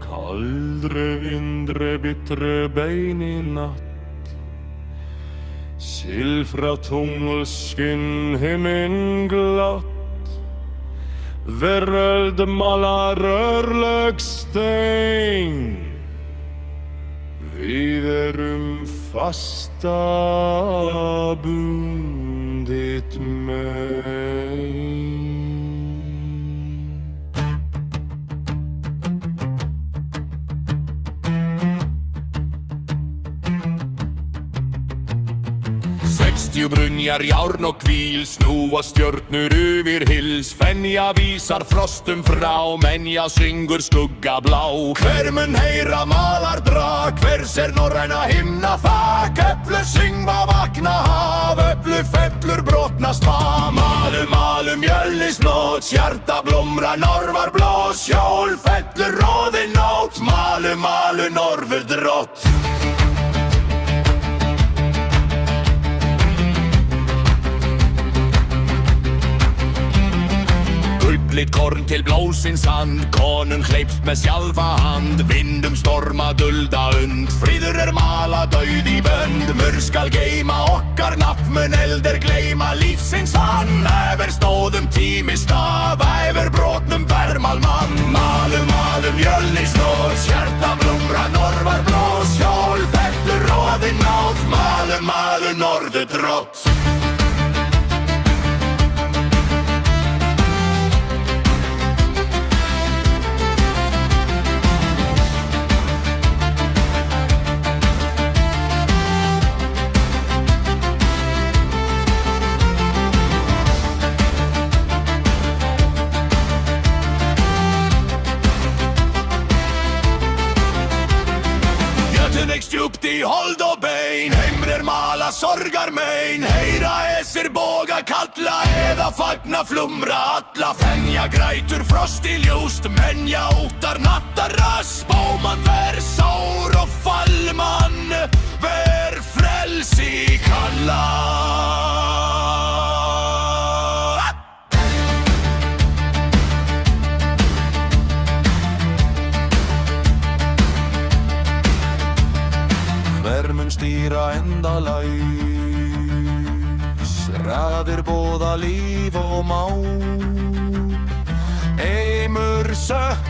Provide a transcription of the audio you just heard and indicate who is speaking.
Speaker 1: Kaldre vindre bittre bein i natt, silfra tungelskinn himmelen glatt, veröld malar rörlög stein. Við fasta bundit mein. Brunjar, járn og kvíl, snúa stjörnur yfir hils. Fenja vísar frostum frá, menja syngur skugga blá. Hver mun heyra malar dra, hver ser norræna himna þak. Öflur syngva vakna haf, öflur fellur brotna spa. Malum, malum mjölnis nót, hjarta blómra norvar blós. Hjól fellur róðin nót, malum, malum norfur drott. Litt korn til blóðsins hand, konung hleypst með sjálfa hand. Vindum storma dulda und, fríður mala dauð í bönd. Mur skal geima okkar nafn, mun elder gleyma lífsins hann. Efer stóðum tími staf, efer brotnum vermal mann. Malum, malum mjölnis nót, hjarta blómra norvar blós. Hjól fellur róðin nót, malum, malum norður drott. Djupt i hold og bein, heimrer mala sorgar mein. Heyra esir båga kalla, eða fagna flumra alla. Fenja grætur frost í ljóst, menja óttar nattar rasp. Bóman ver sár og fallmann, ver frelsi kalla. Hver mun stýra endalaus, raðir boða líf og má. Eimur sökk